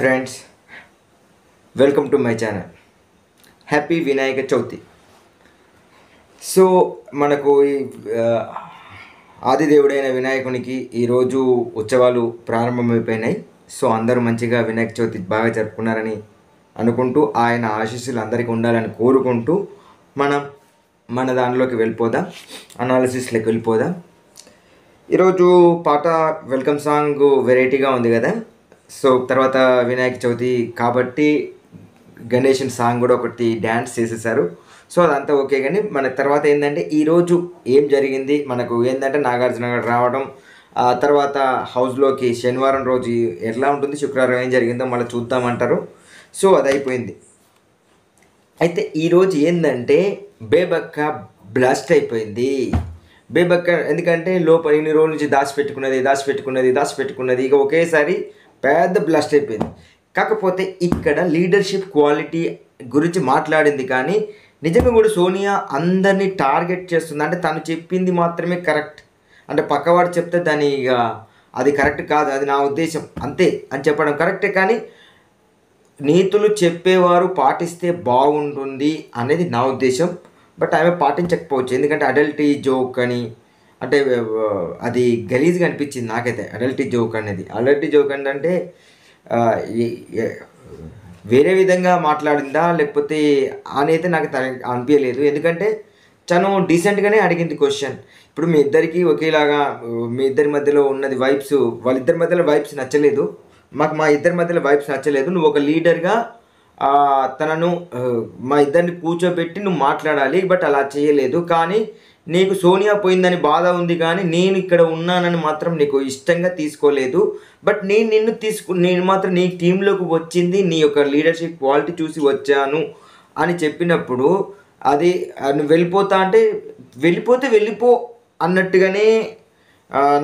Friends, welcome to my channel. Happy Vinayaka Chavithi. So మనకు ఈ ఆదిదేవుడైన వినాయకునికి ఈరోజు ఉత్సవాలు ప్రారంభమైపోయినాయి. సో అందరూ మంచిగా వినాయక చవితి బాగా జరుపుకున్నారని అనుకుంటూ, ఆయన ఆశీస్సులు అందరికీ ఉండాలని కోరుకుంటూ మన దానిలోకి వెళ్ళిపోదాం, అనాలిసిస్లోకి వెళ్ళిపోదాం. ఈరోజు పాట వెల్కమ్ సాంగ్ వెరైటీగా ఉంది కదా. సో తర్వాత వినాయక చవితి కాబట్టి గణేషన్ సాంగ్ కూడా ఒకటి డ్యాన్స్ చేసేసారు. సో అదంతా ఓకే. కానీ మన తర్వాత ఏంటంటే ఈరోజు ఏం జరిగింది, మనకు ఏంటంటే నాగార్జున గారు రావడం, తర్వాత హౌస్లోకి శనివారం రోజు ఎట్లా ఉంటుంది, శుక్రవారం ఏం జరిగిందో మళ్ళీ చూద్దామంటారు. సో అది అయిపోయింది. అయితే ఈరోజు ఏంటంటే బేబక్క బ్లాస్ట్ అయిపోయింది. బేబక్క ఎందుకంటే లోపల ఇన్ని రోజుల నుంచి దాచిపెట్టుకున్నది ఇక ఒకేసారి పెద్ద బ్లాస్ట్ అయిపోయింది. కాకపోతే ఇక్కడ లీడర్షిప్ క్వాలిటీ గురించి మాట్లాడింది, కానీ నిజంగా కూడా సోనియా అందరినీ టార్గెట్ చేస్తుంది. అంటే తను చెప్పింది మాత్రమే కరెక్ట్, అంటే పక్కవాడు చెప్తే దాని ఇక అది కరెక్ట్ కాదు, అది నా ఉద్దేశం అంతే అని చెప్పడం కరెక్టే. కానీ నీతులు చెప్పేవారు పాటిస్తే బాగుంటుంది అనేది నా ఉద్దేశం. బట్ ఆమె పాటించకపోవచ్చు, ఎందుకంటే అడల్టీ జోక్ అని అంటే అది గలీజ్గా అనిపించింది నాకైతే. అడల్టీ జోక్ అంటే వేరే విధంగా మాట్లాడిందా లేకపోతే అనేది నాకు అనిపించలేదు. ఎందుకంటే తను డీసెంట్గానే అడిగింది క్వశ్చన్. ఇప్పుడు మీ ఇద్దరికి ఒకేలాగా, మీ ఇద్దరి మధ్యలో ఉన్నది వైబ్స్, వాళ్ళిద్దరి మధ్యలో వైబ్స్ నచ్చలేదు, మా ఇద్దరి మధ్యలో వైబ్స్ నచ్చలేదు. నువ్వు ఒక లీడర్గా తనను మా ఇద్దరిని కూర్చోబెట్టి నువ్వు మాట్లాడాలి, బట్ అలా చేయలేదు. కానీ నీకు సోనియా పోయిందని బాధ ఉంది, కానీ నేను ఇక్కడ ఉన్నానని మాత్రం నీకు ఇష్టంగా తీసుకోలేదు. బట్ నేను మాత్రం నీ టీంలోకి వచ్చింది నీ యొక్క లీడర్షిప్ క్వాలిటీ చూసి వచ్చాను అని చెప్పినప్పుడు, అది నువ్వు వెళ్ళిపోతా అంటే వెళ్ళిపో అన్నట్టుగానే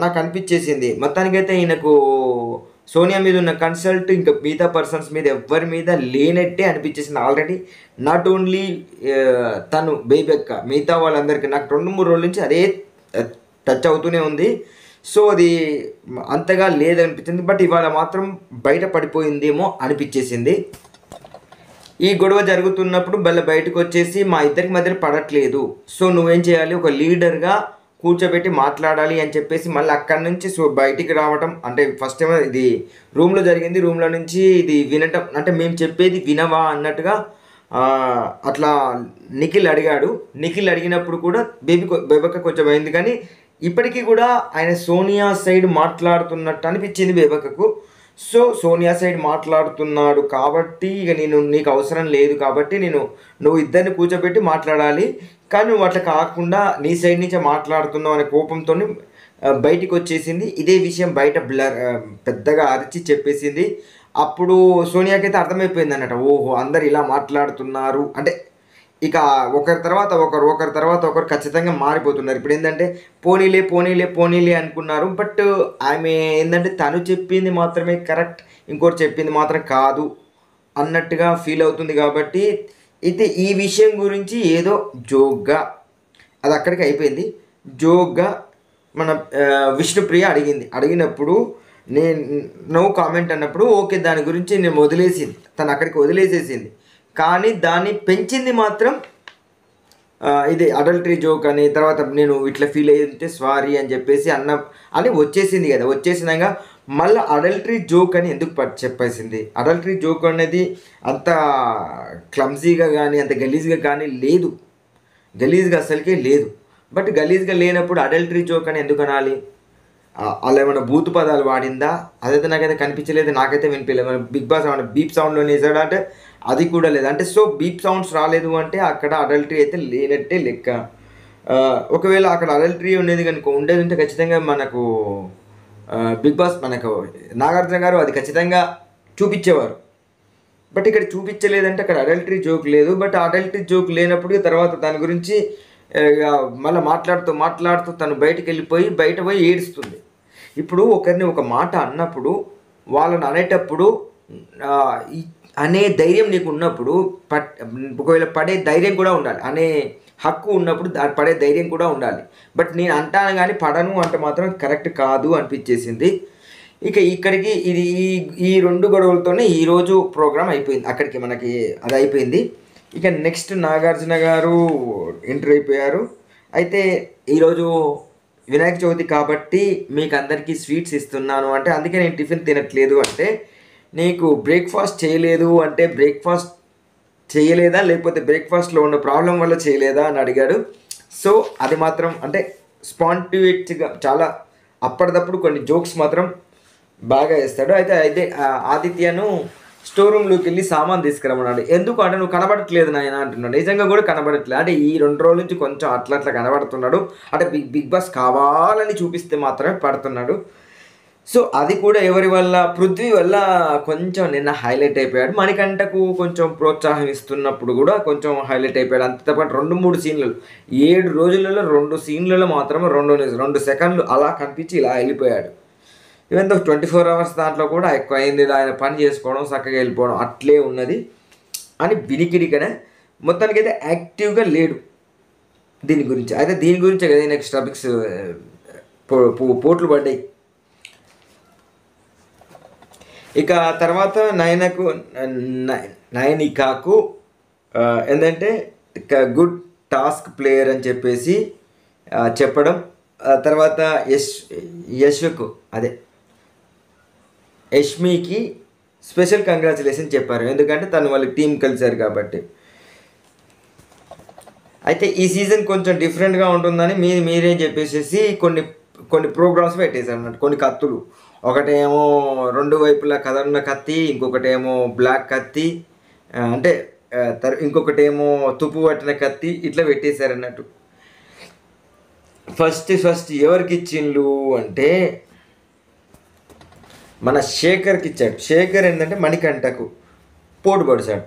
నాకు అనిపించేసింది. మొత్తానికైతే ఈయనకు సోనియా మీద ఉన్న కన్సల్ట్ ఇంకా మిగతా పర్సన్స్ మీద ఎవ్వరి మీద లేనట్టే అనిపించేసింది ఆల్రెడీ. నాట్ ఓన్లీ తను బేబెక్క, మిగతా వాళ్ళందరికీ నాకు 2-3 రోజుల నుంచి అదే టచ్ అవుతూనే ఉంది. సో అది అంతగా లేదనిపించింది. బట్ ఇవాళ మాత్రం బయట పడిపోయిందేమో అనిపించేసింది. ఈ గొడవ జరుగుతున్నప్పుడు బయటకు వచ్చేసి మా ఇద్దరికి మధ్యలో పడట్లేదు, సో నువ్వేం చేయాలి, ఒక లీడర్గా కూర్చోబెట్టి మాట్లాడాలి అని చెప్పేసి మళ్ళీ అక్కడి నుంచి బయటికి రావటం. అంటే ఫస్ట్ ఏమో ఇది రూమ్లో జరిగింది, రూమ్లో నుంచి ఇది వినటం, అంటే మేము చెప్పేది వినవా అన్నట్టుగా అట్లా నిఖిల్ అడిగినప్పుడు కూడా బేబక్క కొంచెం అయింది. కానీ ఇప్పటికీ కూడా ఆయన సోనియా సైడ్ మాట్లాడుతున్నట్టు అనిపించింది బేబక్కకు. సో సోనియా సైడ్ మాట్లాడుతున్నాడు కాబట్టి ఇక నీకు అవసరం లేదు కాబట్టి నువ్వు ఇద్దరిని కూర్చోబెట్టి మాట్లాడాలి, కానీ నువ్వు అట్లా కాకుండా నీ సైడ్ నుంచే మాట్లాడుతున్నావు అనే కోపంతో బయటికి వచ్చేసింది. ఇదే విషయం బయట పెద్దగా అరిచి చెప్పేసింది. అప్పుడు సోనియాకైతే అర్థమైపోయింది అన్నట్టు, ఓహో అందరు ఇలా మాట్లాడుతున్నారు అంటే ఇక ఒకరి తర్వాత ఒకరు ఖచ్చితంగా మారిపోతున్నారు. ఇప్పుడు ఏంటంటే పోనీలే అనుకున్నారు. బట్ ఆమె ఏంటంటే తను చెప్పింది మాత్రమే కరెక్ట్, ఇంకోటి చెప్పింది మాత్రం కాదు అన్నట్టుగా ఫీల్ అవుతుంది. కాబట్టి అయితే ఈ విషయం గురించి ఏదో జోక్గా అది అక్కడికి అయిపోయింది. జోక్గా మన విష్ణుప్రియ అడిగినప్పుడు నో కామెంట్ అన్నప్పుడు ఓకే, దాని గురించి నేను వదిలేసింది, తను అక్కడికి వదిలేసేసింది. కానీ దాన్ని పెంచింది మాత్రం ఇది అడల్టరీ జోక్ అని. తర్వాత నేను ఇట్లా ఫీల్ అయ్యింటే సారీ అని చెప్పేసి అని వచ్చేసింది కదా. వచ్చేసినాక మళ్ళీ అడల్టరీ జోక్ అని ఎందుకు చెప్పేసింది? అడల్టరీ జోక్ అనేది అంత క్లమ్జీగా కానీ అంత గలీజ్గా కానీ లేదు, గలీజ్గా అసలుకే లేదు. బట్ గలీజ్గా లేనప్పుడు అడల్టరీ జోక్ అని ఎందుకు అనాలి? అలా ఏమైనా బూతు పదాలు వాడిందా? అదైతే నాకైతే కనిపించలేదు, నాకైతే వినిపించలేదు. మన బిగ్ బాస్ ఏమైనా బీప్ సౌండ్లో వేసాడు అంటే అది కూడా లేదు. అంటే సో బీప్ సౌండ్స్ రాలేదు అంటే అక్కడ అడల్టరీ అయితే లేనట్టే లెక్క. ఒకవేళ అక్కడ అడల్టరీ ఉండేది కనుక ఉండేది ఉంటే ఖచ్చితంగా మనకు బిగ్ బాస్ మనకు నాగార్జున గారు అది ఖచ్చితంగా చూపించేవారు. బట్ ఇక్కడ చూపించలేదంటే అక్కడ అడల్టరీ జోక్ లేదు. బట్ అడల్టరీ జోక్ లేనప్పుడు తర్వాత దాని గురించి మళ్ళీ మాట్లాడుతూ తను బయట పోయి ఏడుస్తుంది. ఇప్పుడు ఒకరిని ఒక మాట అన్నప్పుడు వాళ్ళని అనేటప్పుడు అనే ధైర్యం నీకు ఉన్నప్పుడు ఒకవేళ పడే ధైర్యం కూడా ఉండాలి, అనే హక్కు ఉన్నప్పుడు పడే ధైర్యం కూడా ఉండాలి. బట్ నేను అంటాను కానీ పడను అంటే మాత్రం కరెక్ట్ కాదు అనిపించేసింది. ఇక ఇక్కడికి ఇది ఈ 2 గొడవలతోనే ఈరోజు ప్రోగ్రామ్ అయిపోయింది. అక్కడికి మనకి అది అయిపోయింది. ఇక నెక్స్ట్ నాగార్జున గారు ఎంటర్ అయిపోయారు. అయితే ఈరోజు వినాయక చవితి కాబట్టి మీకు అందరికీ స్వీట్స్ ఇస్తున్నాను అంటే, అందుకే నేను టిఫిన్ తినట్లేదు అంటే, నీకు బ్రేక్ఫాస్ట్ చేయలేదు అంటే బ్రేక్ఫాస్ట్ చేయలేదా, లేకపోతే బ్రేక్ఫాస్ట్లో ఉన్న ప్రాబ్లం వల్ల చేయలేదా అని అడిగాడు. సో అది మాత్రం అంటే స్పాంటివేట్గా చాలా అప్పటిదప్పుడు కొన్ని జోక్స్ మాత్రం బాగా వేస్తాడు. అయితే ఆదిత్యను స్టోర్ రూమ్లోకి వెళ్ళి సామాన్ తీసుకురమ్మన్నాడు. ఎందుకు అంటే, నువ్వు కనబడట్లేదు నాయన అంటున్నాడు. నిజంగా కూడా కనబడట్లేదు. అంటే ఈ 2 రోజుల నుంచి కొంచెం అట్లా కనబడుతున్నాడు. అంటే బిగ్ బాస్ కావాలని చూపిస్తే మాత్రమే పడుతున్నాడు. సో అది కూడా ఎవరి వల్ల, పృథ్వీ వల్ల కొంచెం నిన్న హైలైట్ అయిపోయాడు. మణికంఠకు కొంచెం ప్రోత్సాహం ఇస్తున్నప్పుడు కూడా కొంచెం హైలైట్ అయిపోయాడు. అంతే తప్ప 2-3 సీన్లు 7 రోజులలో 2 సీన్లలో మాత్రం 2 సెకండ్లు అలా కనిపించి ఇలా వెళ్ళిపోయాడు. ఈవెన్ 24 అవర్స్ దాంట్లో కూడా ఎక్కువ అయింది. ఆయన పని చేసుకోవడం, చక్కగా వెళ్ళిపోవడం అట్లే ఉన్నది అని వినికిడికనే మొత్తానికి అయితే యాక్టివ్గా లేడు దీని గురించి. అయితే దీని గురించే కదా నెక్స్ట్ టాపిక్స్ పోట్లు పడ్డాయి. ఇక తర్వాత నయనికాకు ఏంటంటే గుడ్ టాస్క్ ప్లేయర్ అని చెప్పేసి చెప్పడం. తర్వాత యష్మికి స్పెషల్ కంగ్రాచులేషన్ చెప్పారు. ఎందుకంటే తను వాళ్ళకి టీం కలిశారు కాబట్టి. అయితే ఈ సీజన్ కొంచెం డిఫరెంట్గా ఉంటుందని మీరే చెప్పేసి కొన్ని ప్రోగ్రామ్స్ పెట్టేశారు అన్నట్టు. కొన్ని కత్తులు, ఒకటేమో 2 వైపులా కదన్న కత్తి, ఇంకొకటేమో బ్లాక్ కత్తి, అంటే ఇంకొకటేమో తుప్పు పట్టిన కత్తి, ఇట్లా పెట్టేశారు అన్నట్టు. ఫస్ట్ ఎవరికి ఇచ్చిండ్రు అంటే మన శేఖర్కి ఇచ్చాడు. శేఖర్ ఏంటంటే మణికంఠకు పోటు పడిచాడు.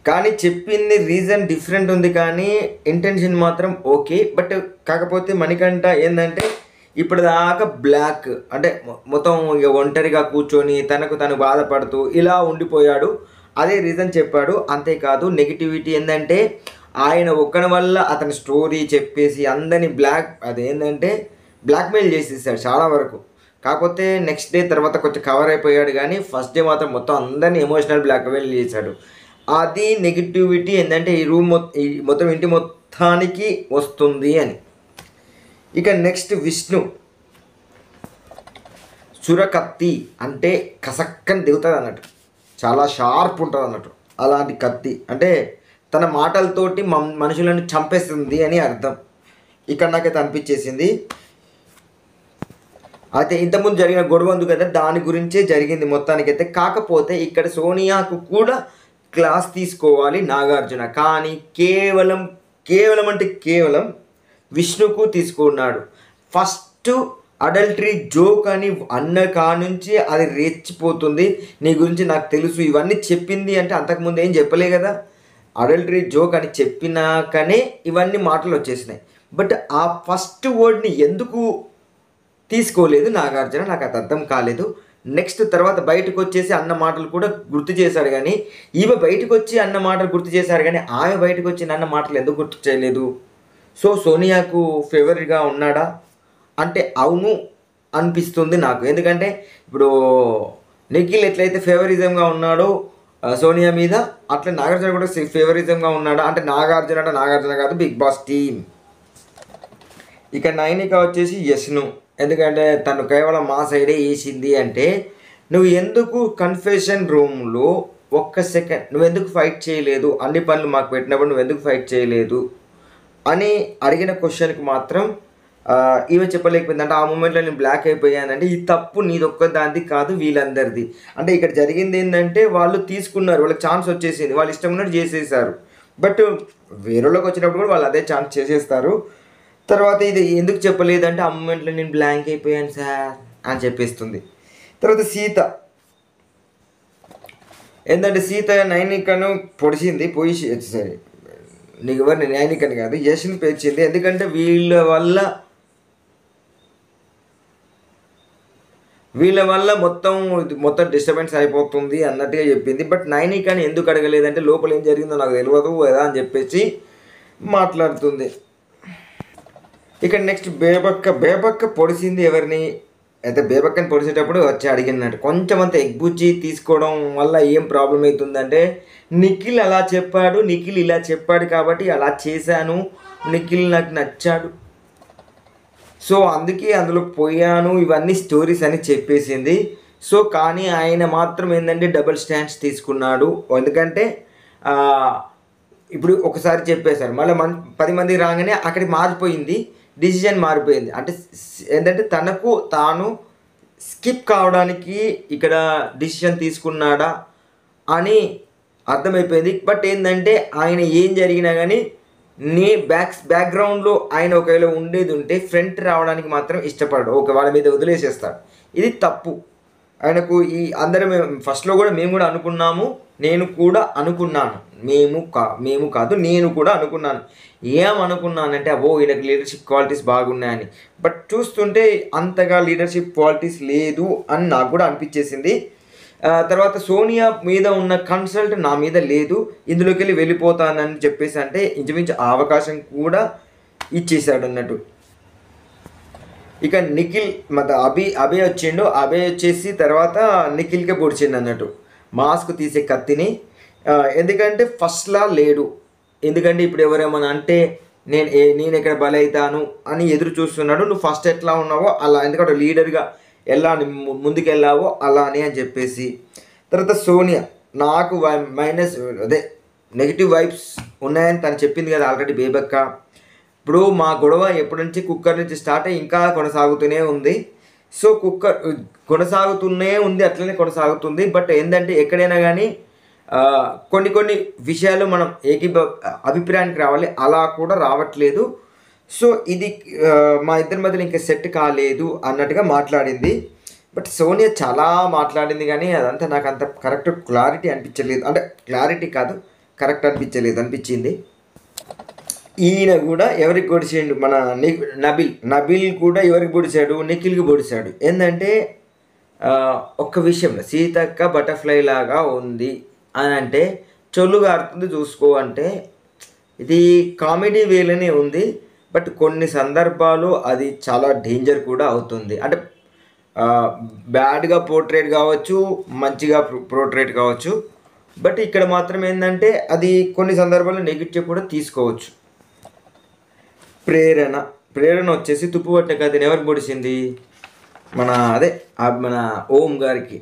కానీ చెప్పింది రీజన్ డిఫరెంట్ ఉంది, కానీ ఇంటెన్షన్ మాత్రం ఓకే. బట్ కాకపోతే మణికంఠ ఏంటంటే ఇప్పటిదాకా బ్లాక్ అంటే మొత్తం ఇక ఒంటరిగా కూర్చొని తనకు తను బాధపడుతూ ఇలా ఉండిపోయాడు. అదే రీజన్ చెప్పాడు. అంతేకాదు నెగిటివిటీ ఏంటంటే ఆయన ఒక్కని వల్ల అతని స్టోరీ చెప్పేసి అందరినీ అదేంటంటే బ్లాక్మెయిల్ చేసేసాడు చాలా వరకు. కాకపోతే నెక్స్ట్ డే తర్వాత కొంచెం కవర్ అయిపోయాడు, కానీ ఫస్ట్ డే మాత్రం మొత్తం అందరినీ ఎమోషనల్ బ్లాక్మెయిల్ చేశాడు. అది నెగిటివిటీ ఏంటంటే ఈ మొత్తం ఇంటి మొత్తానికి వస్తుంది అని. ఇక నెక్స్ట్ విష్ణు సురకత్తి అంటే కసక్కని దిగుతుంది అన్నట్టు, చాలా షార్ప్ ఉంటుంది అన్నట్టు. అలాంటి కత్తి అంటే తన మాటలతోటి మనుషులను చంపేస్తుంది అని అర్థం. ఇక్కడ నాకైతే అనిపించేసింది. అయితే ఇంతకుముందు జరిగిన గొడవ ఉంది కదా, దాని గురించే జరిగింది మొత్తానికైతే. కాకపోతే ఇక్కడ సోనియాకు కూడా క్లాస్ తీసుకోవాలి నాగార్జున, కానీ కేవలం అంటే కేవలం విష్ణుకు తీసుకున్నాడు. ఫస్ట్ అడల్టరీ జోక్ అని అన్న కానుంచి అది రెచ్చిపోతుంది. నీ గురించి నాకు తెలుసు ఇవన్నీ చెప్పింది అంటే అంతకుముందు ఏం చెప్పలే కదా. అడల్టరీ జోక్ అని చెప్పినాకనే ఇవన్నీ మాటలు వచ్చేసినాయి. బట్ ఆ ఫస్ట్ వర్డ్ని ఎందుకు తీసుకోలేదు నాగార్జున, నాకు అది అర్థం కాలేదు. నెక్స్ట్ తర్వాత బయటకు వచ్చేసి అన్న మాటలు కూడా గుర్తు చేశాడు, కానీ ఈమె బయటకు వచ్చి అన్న మాటలు గుర్తు చేశారు, కానీ ఆమె బయటకు వచ్చి అన్న మాటలు ఎందుకు గుర్తు చేయలేదు? సో సోనియాకు ఫేవరెట్గా ఉన్నాడా అంటే అవును అనిపిస్తుంది నాకు. ఎందుకంటే ఇప్పుడు నిఖిల్ ఎట్లయితే ఫేవరిజంగా ఉన్నాడో సోనియా మీద, అట్లా నాగార్జున కూడా ఫేవరిజంగా ఉన్నాడా అంటే నాగార్జున కాదు, బిగ్ బాస్ టీమ్. ఇక నైనిక వచ్చేసి యష్ను, ఎందుకంటే తను కేవలం మా సైడే వేసింది అంటే, నువ్వు ఎందుకు కన్ఫెషన్ రూమ్లో ఒక్క సెకండ్ నువ్వెందుకు ఫైట్ చేయలేదు, అన్ని పనులు మాకు పెట్టినప్పుడు నువ్వెందుకు ఫైట్ చేయలేదు అని అడిగిన క్వశ్చన్కి మాత్రం ఈమె చెప్పలేకపోయింది. అంటే ఆ మూమెంట్లో నేను బ్లాక్ అయిపోయానంటే ఈ తప్పు నీదొక్క దానిది కాదు, వీళ్ళందరిది. అంటే ఇక్కడ జరిగింది ఏంటంటే వాళ్ళు తీసుకున్నారు, వాళ్ళకి ఛాన్స్ వచ్చేసింది, వాళ్ళు ఇష్టం ఉన్నట్టు చేసేసారు. బట్ వేరేలోకి వచ్చినప్పుడు కూడా వాళ్ళు అదే ఛాన్స్ చేసేస్తారు. తర్వాత ఇది ఎందుకు చెప్పలేదంటే ఆ మూమెంట్లో నేను బ్లాంక్ అయిపోయాను సార్ అని చెప్పేస్తుంది. తర్వాత సీత ఏంటంటే సీత నైనికను పొడిచింది, సరే నీకు ఎవరిని నైనికని కాదు యష్ని పేర్చింది. ఎందుకంటే వీళ్ళ వల్ల మొత్తం డిస్టర్బెన్స్ అయిపోతుంది అన్నట్టుగా చెప్పింది. బట్ నైనికని ఎందుకు అడగలేదంటే లోపల ఏం జరిగిందో నాకు తెలియదు కదా అని చెప్పేసి మాట్లాడుతుంది. ఇక నెక్స్ట్ బేబక్క పొడిచింది ఎవరిని అయితే బేబక్కని పొడిచేటప్పుడు వచ్చి అడిగినట్టు కొంచెం అంత ఎగ్బుజ్జి తీసుకోవడం వల్ల ఏం ప్రాబ్లం అవుతుందంటే, నిఖిల్ అలా చెప్పాడు, నిఖిల్ ఇలా చెప్పాడు కాబట్టి అలా చేశాను, నిఖిల్ నాకు నచ్చాడు, సో అందుకే అందులో పోయాను, ఇవన్నీ స్టోరీస్ అని చెప్పేసింది. సో కానీ ఆయన మాత్రం ఏంటంటే డబుల్ స్టాండ్స్ తీసుకున్నాడు. ఎందుకంటే ఇప్పుడు ఒకసారి చెప్పేశారు, మళ్ళీ 10 మంది రాగానే అక్కడికి మారిపోయింది, డిసిజన్ మారిపోయింది. అంటే ఏంటంటే తనకు తాను స్కిప్ కావడానికి ఇక్కడ డిసిషన్ తీసుకున్నాడా అని అర్థమైపోయింది. బట్ ఏంటంటే ఆయన ఏం జరిగినా కానీ బ్యాక్గ్రౌండ్లో ఆయన ఒకవేళ ఉండేది ఉంటే ఫ్రంట్ రావడానికి మాత్రం ఇష్టపడడు, ఒక వాళ్ళ మీద వదిలేసేస్తాడు. ఇది తప్పు ఆయనకు. ఈ అందరం ఫస్ట్లో కూడా మేము కూడా అనుకున్నాము, నేను కూడా అనుకున్నాను, మేము కాదు నేను కూడా అనుకున్నాను. ఏమనుకున్నానంటే అబ్బో ఈయనకు లీడర్షిప్ క్వాలిటీస్ బాగున్నాయని. బట్ చూస్తుంటే అంతగా లీడర్షిప్ క్వాలిటీస్ లేదు అని నాకు కూడా అనిపించేసింది. తర్వాత సోనియా మీద ఉన్న కన్సల్ట్ నా మీద లేదు, ఇందులోకి వెళ్ళి వెళ్ళిపోతానని చెప్పేసి అంటే ఇంచుమించు ఆ అవకాశం కూడా ఇచ్చేసాడు అన్నట్టు. ఇక నిఖిల్ అభయ్ వచ్చిండు, అభయ్ వచ్చేసి తర్వాత నిఖిల్కే పొడిచిండు అన్నట్టు మాస్క్ తీసే కత్తిని. ఎందుకంటే ఫస్ట్లా లేడు, ఎందుకంటే ఇప్పుడు ఎవరేమన్నా అంటే నేను ఎక్కడ బలవుతాను అని ఎదురు చూస్తున్నాడు. నువ్వు ఫస్ట్ ఎట్లా ఉన్నావో అలా, ఎందుకంటే లీడర్గా ఎలా ముందుకు వెళ్ళావో అలా అని చెప్పేసి. తర్వాత సోనియా నాకు నెగిటివ్ వైబ్స్ ఉన్నాయని తను చెప్పింది కదా ఆల్రెడీ బేబక్క. ఇప్పుడు మా గొడవ ఎప్పటి నుంచి కుక్కర్ నుంచి స్టార్ట్ అయ్యి ఇంకా కొనసాగుతూనే ఉంది. సో కుక్కర్ కొనసాగుతూనే ఉంది, అట్లనే కొనసాగుతుంది. బట్ ఏంటంటే ఎక్కడైనా కానీ కొన్ని విషయాలు మనం అభిప్రాయానికి రావాలి, అలా కూడా రావట్లేదు. సో ఇది మా ఇద్దరి మధ్యలో ఇంకా సెట్ కాలేదు అన్నట్టుగా మాట్లాడింది. బట్ సోనియా చాలా మాట్లాడింది కానీ అదంతా నాకు అంత కరెక్ట్ క్లారిటీ అనిపించలేదు, అంటే క్లారిటీ కాదు కరెక్ట్ అనిపించింది. ఈయన కూడా ఎవరికి పొడిచాడు, మన నబిల్ కూడా ఎవరికి పొడిచాడు, నిఖిల్కి పొడిచాడు. ఏంటంటే ఒక్క విషయంలో సీతక్క బటర్ఫ్లై లాగా ఉంది అని అంటే చొల్లుగా అర్థం చూసుకో అంటే ఇది కామెడీ వేలోనే ఉంది. బట్ కొన్ని సందర్భాలు అది చాలా డేంజర్ కూడా అవుతుంది. అంటే బ్యాడ్గా పోర్ట్రేట్ కావచ్చు, మంచిగా పోర్ట్రేట్ కావచ్చు. బట్ ఇక్కడ మాత్రం ఏంటంటే అది కొన్ని సందర్భాల్లో నెగిటివ్ కూడా తీసుకోవచ్చు. ప్రేరణ వచ్చేసి తుప్పు పట్టిన కథని ఎవరికి పొడిచింది, మన ఓం గారికి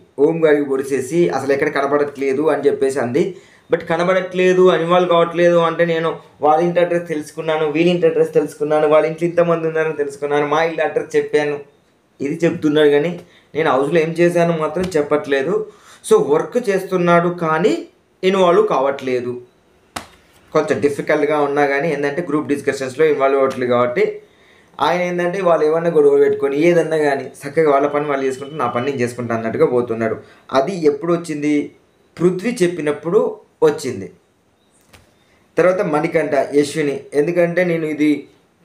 పొడిచేసి అసలు ఎక్కడ కనబడట్లేదు అని చెప్పేసి అంది. బట్ కనబడట్లేదు, ఇన్వాల్వ్ కావట్లేదు అంటే నేను వాళ్ళ ఇంటి అడ్రస్ తెలుసుకున్నాను, వీళ్ళ ఇంటి అడ్రస్ తెలుసుకున్నాను, వాళ్ళ ఇంట్లో ఇంతమంది ఉన్నారని తెలుసుకున్నాను, మా ఇల్లు అడ్రస్ చెప్పాను, ఇది చెప్తున్నాడు కానీ నేను హౌస్లో ఏం చేశాను మాత్రం చెప్పట్లేదు. సో వర్క్ చేస్తున్నాడు కానీ ఇన్వాల్వ్ కావట్లేదు. కొంచెం డిఫికల్ట్గా ఉన్నా కానీ ఏంటంటే గ్రూప్ డిస్కషన్స్లో ఇన్వాల్వ్ అవ్వట్లేదు కాబట్టి ఆయన ఏంటంటే వాళ్ళు ఏమన్నా గొడవ పెట్టుకొని ఏదన్నా కానీ చక్కగా వాళ్ళ పని వాళ్ళు చేసుకుంటూ నా పని నేను చేసుకుంటా అన్నట్టుగా పోతున్నాడు. అది ఎప్పుడు వచ్చింది, పృథ్వీ చెప్పినప్పుడు వచ్చింది. తర్వాత మణికంఠ యశ్విని, ఎందుకంటే నేను ఇది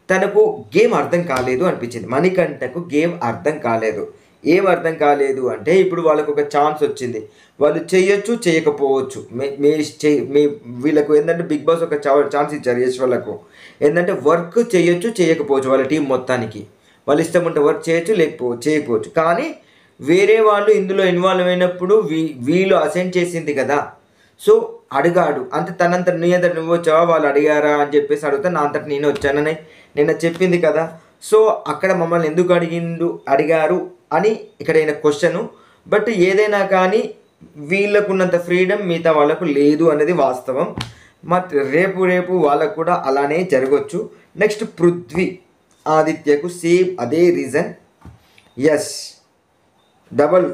తనకు గేమ్ అర్థం కాలేదు అనిపించింది. మణికంఠకు గేమ్ అర్థం కాలేదు. ఏం అర్థం కాలేదు అంటే ఇప్పుడు వాళ్ళకు ఒక ఛాన్స్ వచ్చింది, వాళ్ళు చేయొచ్చు చేయకపోవచ్చు. వీళ్ళకు ఏంటంటే బిగ్ బాస్ ఒక ఛాన్స్ ఇచ్చారు యశ్ వాళ్ళకు, ఏంటంటే వర్క్ చేయొచ్చు చేయకపోవచ్చు, వాళ్ళ టీం మొత్తానికి వాళ్ళు ఇష్టం ఉంటే వర్క్ చేయొచ్చు చేయకపోవచ్చు. కానీ వేరే వాళ్ళు ఇందులో ఇన్వాల్వ్ అయినప్పుడు వీళ్ళు అసెండ్ చేసింది కదా, సో అడిగాడు అంతే. తనంత నీ అంతటి నువ్వు వచ్చావా, వాళ్ళు అడిగారా అని చెప్పేసి అడిగితే నా అంతటి నేను వచ్చానని నిన్న చెప్పింది కదా. సో అక్కడ మమ్మల్ని ఎందుకు అడిగారు అని ఇక్కడ అయిన క్వశ్చను. బట్ ఏదైనా కానీ వీళ్ళకున్నంత ఫ్రీడమ్ మిగతా వాళ్ళకు లేదు అనేది వాస్తవం. మరి రేపు వాళ్ళకు కూడా అలానే జరగవచ్చు. నెక్స్ట్ పృథ్వీ ఆదిత్యకు సేమ్ అదే రీజన్, ఎస్ డబల్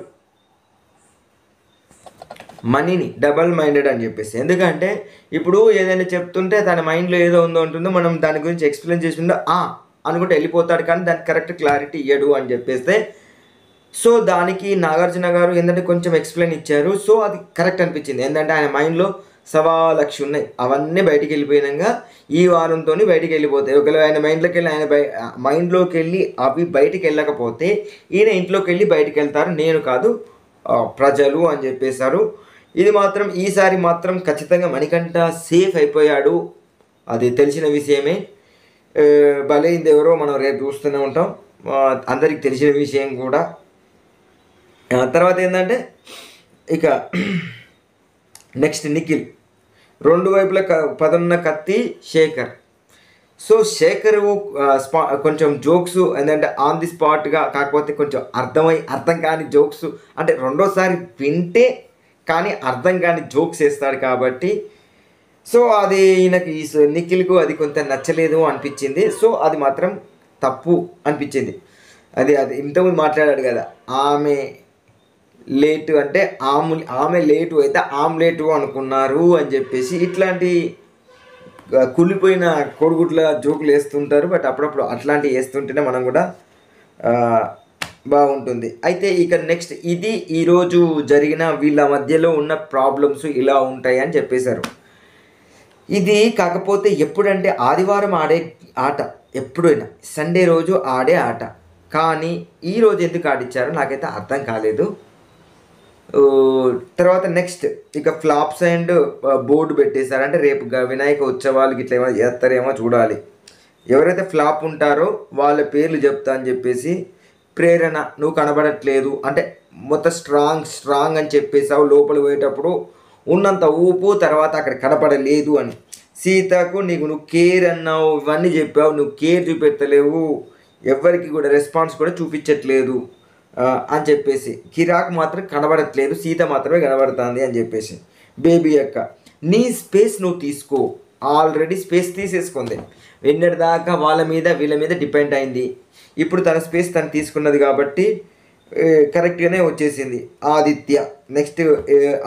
మనీని డబల్ మైండెడ్ అని చెప్పేసి. ఎందుకంటే ఇప్పుడు ఏదైనా చెప్తుంటే తన మైండ్లో ఏదో ఉంటుందో మనం దాని గురించి ఎక్స్ప్లెయిన్ చేసిందో అనుకుంటే వెళ్ళిపోతాడు, కానీ దానికి కరెక్ట్ క్లారిటీ ఇయ్యడు అని చెప్పేస్తే. సో దానికి నాగార్జున గారు ఏంటంటే కొంచెం ఎక్స్ప్లెయిన్ ఇచ్చారు. సో అది కరెక్ట్ అనిపించింది. ఏంటంటే ఆయన మైండ్లో 1,00,000 ఉన్నాయి, అవన్నీ బయటికి వెళ్ళిపోయినాక ఈ వారంతో బయటికి వెళ్ళిపోతాయి. ఒకవేళ ఆయన మైండ్లోకి వెళ్ళి అవి బయటికి వెళ్ళకపోతే ఈయన ఇంట్లోకి వెళ్ళి బయటికి వెళ్తారు, నేను కాదు ప్రజలు అని చెప్పేశారు. ఇది మాత్రం ఈసారి మాత్రం ఖచ్చితంగా మణికంఠ సేఫ్ అయిపోయాడు, అది తెలిసిన విషయమే. బలైంది ఎవరో మనం రేపు చూస్తూనే ఉంటాం, అందరికి తెలిసిన విషయం కూడా. తర్వాత ఏంటంటే ఇక నెక్స్ట్ నిఖిల్, రెండు వైపుల పదున్న కత్తి శేఖర్. సో శేఖర్ కొంచెం జోక్స్ ఏంటంటే ఆన్ ది స్పాట్గా, కాకపోతే కొంచెం అర్థం కాని జోక్స్, అంటే రెండోసారి వింటే కానీ అర్థం కాని జోక్స్ వేస్తాడు కాబట్టి సో అది ఈయనకి నిఖిల్కు అది కొంత నచ్చలేదు అనిపించింది. సో అది మాత్రం తప్పు అనిపించింది. అది ఇంతకుముందు మాట్లాడాడు కదా, ఆమె లేటు అంటే ఆమె లేటు అయితే ఆమ్లెటు అనుకున్నారు అని చెప్పేసి ఇట్లాంటి కుళ్ళిపోయిన కోడిగుడ్ల జోకులు వేస్తుంటారు. బట్ అప్పుడప్పుడు అట్లాంటివి వేస్తుంటేనే మనం కూడా బాగుంటుంది. అయితే ఇక నెక్స్ట్ ఇది ఈరోజు జరిగిన వీళ్ళ మధ్యలో ఉన్న ప్రాబ్లమ్స్ ఇలా ఉంటాయి అని చెప్పేశారు. ఇది కాకపోతే ఎప్పుడంటే ఆదివారం ఆడే ఆట, ఎప్పుడైనా సండే రోజు ఆడే ఆట, కానీ ఈరోజు ఎందుకు ఆడిచ్చారో నాకైతే అర్థం కాలేదు. తర్వాత నెక్స్ట్ ఇక ఫ్లాప్స్ అండ్ బోర్డు పెట్టేశారు. అంటే రేపు వినాయక ఉత్సవాలకి ఇట్లా ఏమో చేస్తారేమో చూడాలి. ఎవరైతే ఫ్లాప్ ఉంటారో వాళ్ళ పేర్లు చెప్తా అని చెప్పేసి, ప్రేరణ నువ్వు కనబడట్లేదు అంటే మొత్తం స్ట్రాంగ్ అని చెప్పేసావు, లోపలికి పోయేటప్పుడు ఉన్నంత ఊపు, తర్వాత అక్కడ కనపడలేదు అని. సీతకు నువ్వు కేర్ అన్నావు, ఇవన్నీ చెప్పావు, నువ్వు కేర్ చూపెట్టలేవు, ఎవరికి కూడా రెస్పాన్స్ కూడా చూపించట్లేదు అని చెప్పేసి. కిరాక్ మాత్రం కనబడట్లేదు, సీత మాత్రమే కనబడుతుంది అని చెప్పేసి. బేబీ అక్క నీ స్పేస్ నువ్వు తీసుకో, ఆల్రెడీ స్పేస్ తీసేసుకుంది, ఎన్నటిదాకా వీళ్ళ మీద డిపెండ్ అయింది. ఇప్పుడు తన స్పేస్ తను తీసుకున్నది కాబట్టి కరెక్ట్గానే వచ్చేసింది. నెక్స్ట్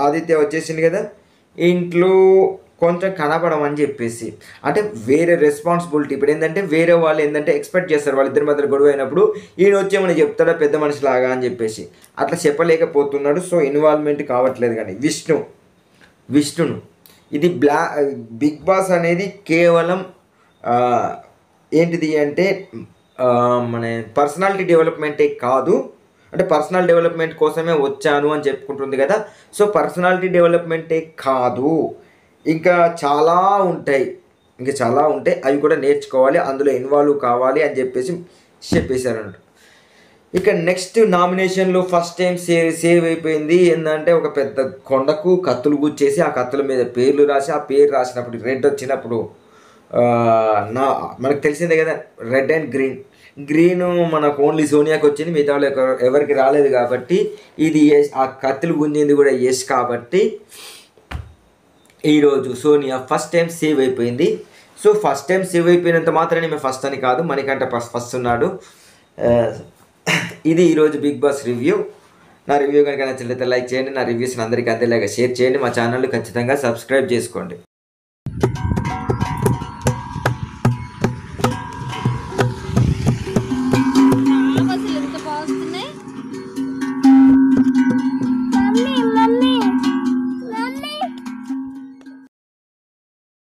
ఆదిత్య వచ్చేసింది కదా, ఇంట్లో కొంచెం కనపడమని చెప్పేసి, అంటే వేరే రెస్పాన్సిబిలిటీ. ఇప్పుడు ఏంటంటే వేరే వాళ్ళు ఏంటంటే ఎక్స్పెక్ట్ చేస్తారు వాళ్ళిద్దరి మధ్యలో గొడవ అయినప్పుడు ఈయన వచ్చేమని చెప్తాడా పెద్ద మనిషిలాగా అని చెప్పేసి, అట్లా చెప్పలేకపోతున్నాడు. సో ఇన్వాల్వ్మెంట్ కావట్లేదు. కానీ విష్ణును ఇది బిగ్ బాస్ అనేది కేవలం ఏంటిది అంటే మన పర్సనాలిటీ డెవలప్మెంటే కాదు, అంటే పర్సనల్ డెవలప్మెంట్ కోసమే వచ్చాను అని చెప్పుకుంటుంది కదా. సో పర్సనాలిటీ డెవలప్మెంటే కాదు, ఇంకా చాలా ఉంటాయి, అవి కూడా నేర్చుకోవాలి, అందులో ఇన్వాల్వ్ కావాలి అని చెప్పేసి చెప్పేశారంట. ఇక నెక్స్ట్ నామినేషన్లో ఫస్ట్ టైం సేవ్ అయిపోయింది ఏంటంటే, ఒక పెద్ద కొండకు కత్తులు గుచ్చేసి ఆ కత్తుల మీద పేర్లు రాసి, ఆ పేరు రాసినప్పుడు రెడ్ వచ్చినప్పుడు మనకు తెలిసిందే కదా, రెడ్ అండ్ గ్రీన్ మనకు ఓన్లీ సోనియాకి వచ్చింది, మిగతా వాళ్ళు ఎవరికి రాలేదు కాబట్టి ఇది ఆ కత్తులు గుంజింది కూడా యష్ కాబట్టి ఈరోజు సోనియా ఫస్ట్ టైం సేవ్ అయిపోయింది. సో ఫస్ట్ టైం సేవ్ అయిపోయినంత మాత్రమే మేము ఫస్ట్ అని కాదు, మనకంటే ఫస్ట్ ఉన్నాడు. ఇది ఈరోజు బిగ్ బాస్ రివ్యూ. నా రివ్యూ కనుక నచ్చినట్లయితే లైక్ చేయండి, నా రివ్యూస్ని అందరికీ అందేలాగా షేర్ చేయండి, మా ఛానల్ ఖచ్చితంగా సబ్స్క్రైబ్ చేసుకోండి.